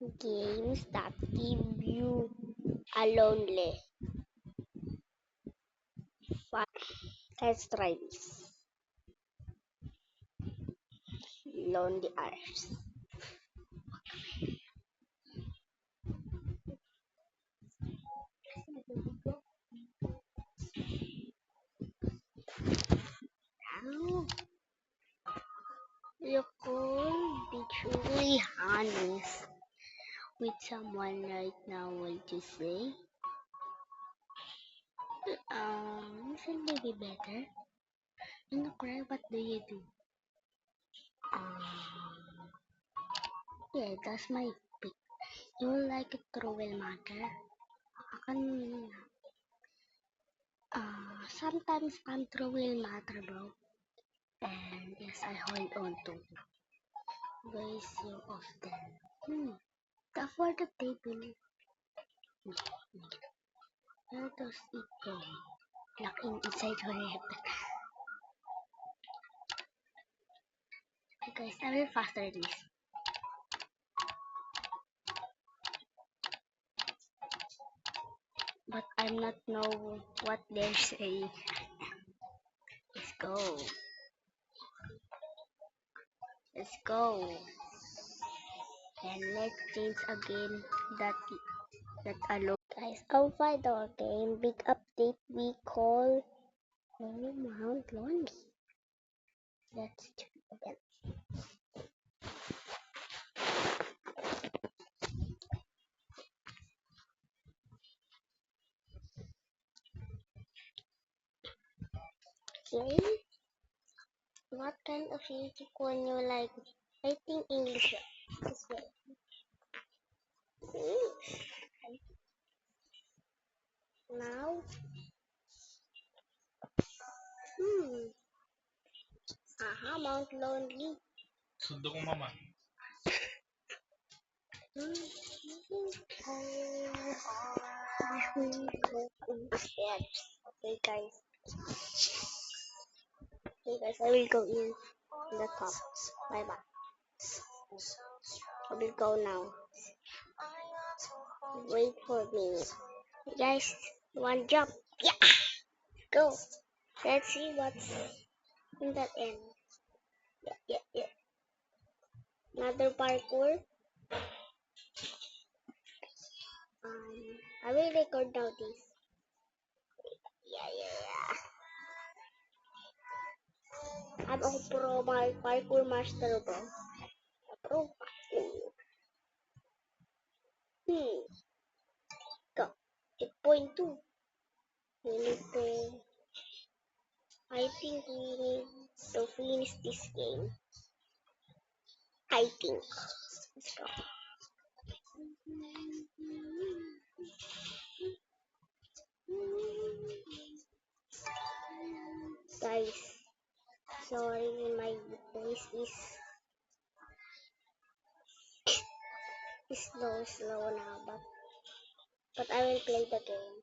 Games that give you a lonely fun. Let's try this. Lonely Hours. How you could be truly honest with someone right now, would you say? Should maybe better. When you cry, what do you do? Yeah, that's my pick. You like a cruel matter? Akan, sometimes control will matter, bro. And yes, I hold on to ways you often. The for the table. Where does it go? Locking inside your head. Okay, guys, I will faster this. But I'm not know what they're saying. Let's go. Let's go. And let's change again that that alone. Guys, outside our game, big update we call Mount Lonely. Let's check again. Okay. What kind of music when you like? I think English as well. Now, hmm, Mount Lonely. Sundo ko mama. Hmm. Steps. Okay, guys. Okay, guys. I will go in the top. Bye bye. I will go now. Wait for me. Guys, one jump. Yeah, go. Let's see what's in that end. Yeah, yeah, yeah. Another parkour. I will record now this. Yeah, yeah, yeah. I'm a parkour master, bro. Pro. Go. 8.2. We need to. I think we need to finish this game. I think. Let's go. Guys, sorry my voice is slow now, but I will play the game.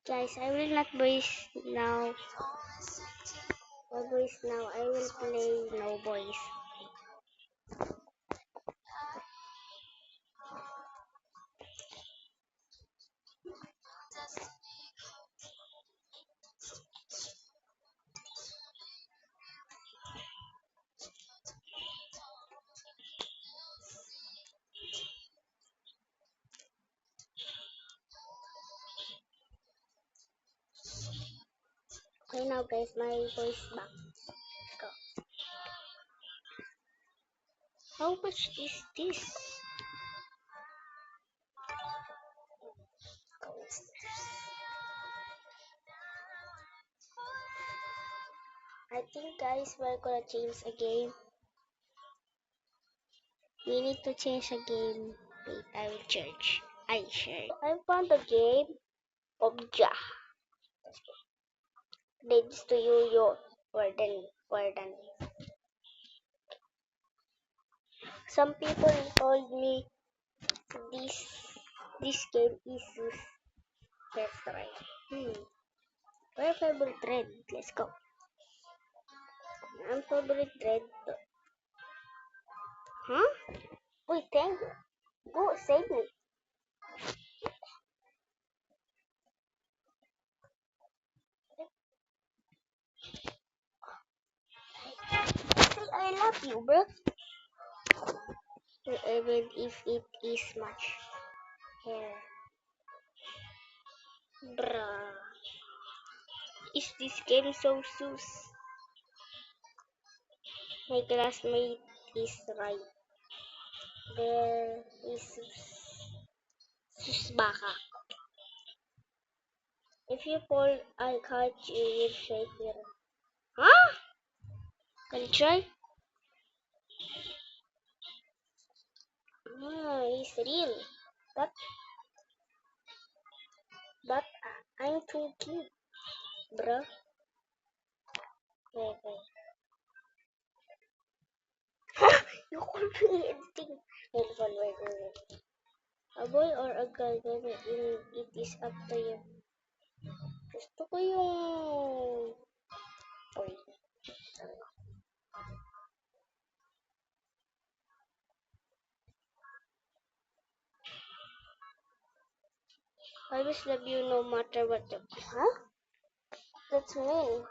Guys, I will not voice now. No voice now. I will play no voice. Okay now guys, my voice back. Let's go. How much is this? I think guys we're gonna change a game. We need to change a game. Wait, I will search. I share. I found the game Obja. This to you, your warden. Some people told me this this game is let's try. Where favorite thread? Let's go. I'm favorite thread. Huh? Wait, thank you. Go save me. Say I love you, bro. Even if it is much hair. Bruh. Is this game so sus? My classmate is right. There is sus baka. If you fall, I catch you with shaker. Huh? Can you try? Ah, it's real. But but I'm too cute, bruh. Okay. You call me anything. Wait, wait. A boy or a girl, baby, it is up to you. Gusto ko yung... Boy. I always love you no matter what the... Huh? That's me.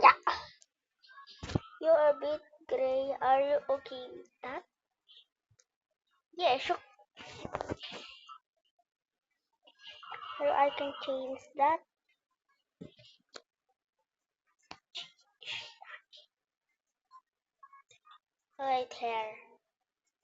Yeah. You're a bit gray. Are you okay with that? Yeah, sure. Or I can change that. Right here.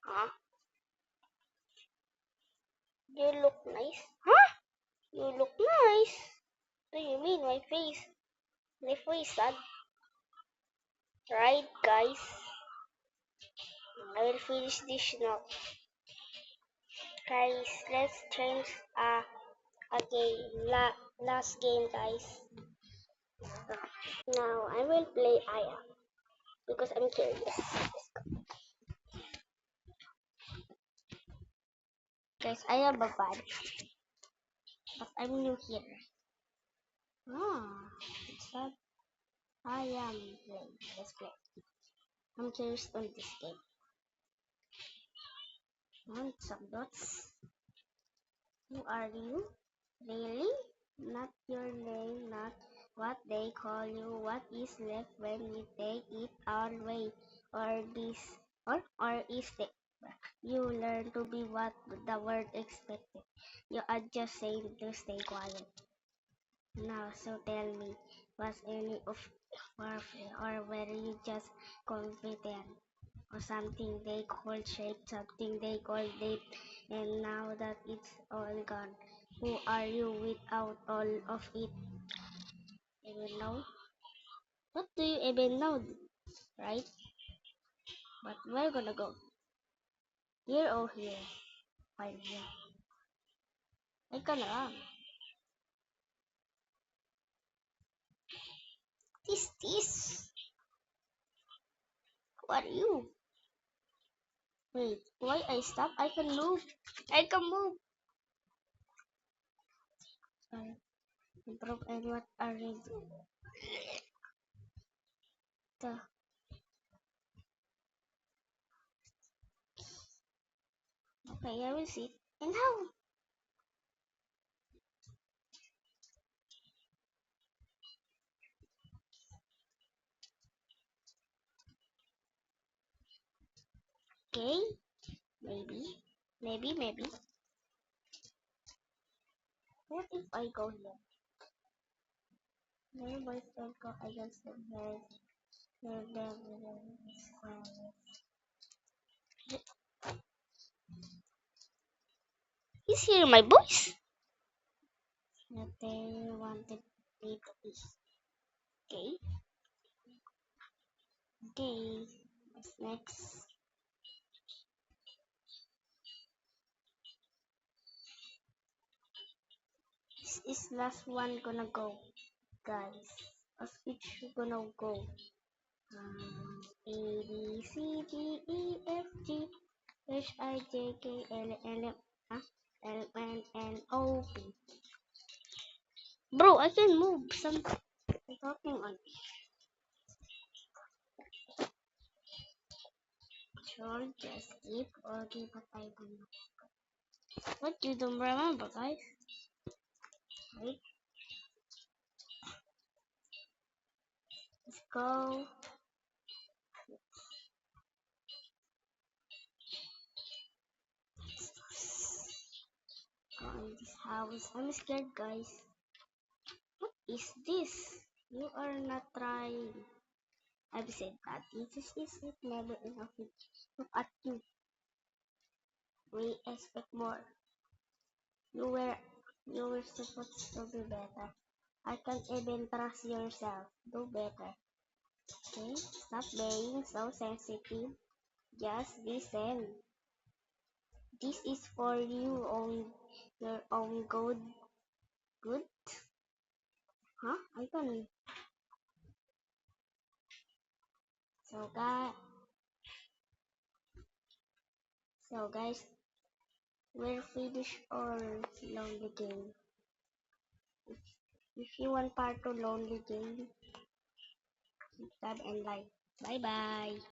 Huh? You look nice. Huh? You look nice. What do you mean my face? My face sad. Right, guys? I will finish this now. Guys, let's change a game. Last game, guys. Now I will play Aya because I'm curious. Guys, I am a bad, but I'm new here. Ah, it's that I am playing. Let's play. I'm curious on this game. Want some dots? Who are you? Really? Not your name, not what they call you. What is left when you take it all away? Or this, or is the you learn to be what the world expected. You are just saying to stay quiet. Now, so tell me, was any of warfare or were you just confident or something they call shape, something they call deep, and now that it's all gone, who are you without all of it? Even know? What do you even know? Right? But we're gonna go here or here. Fine here. I can run. This. Who are you? Wait, why I stop? I can move. I can move. Improve and what are you doing? Okay, I will see. And how? Okay, maybe. Maybe. What if I go here? Never boys don't go against the head. Is here my boys? That they wanted me to be. Okay. Okay. What's next? This is last one gonna go, guys. As which gonna go? A B C D E F G H I J K L L L N N O P. Bro, I can move some. I'm talking on control, just skip or give a type on what you don't remember, guys. Wait, let's go. Go in this house. I'm scared, guys. What is this? You are not trying. I've said that this is it never enough. Look at you. We expect more. You were you were supposed to be better. I can't even trust yourself. Do better. Okay? Stop being so sensitive. Just listen. This is for you on your own good. Good? Huh? I don't. So guys, so guys, we're finished our lonely game. If you want part 2 lonely game, subscribe and like. Bye bye.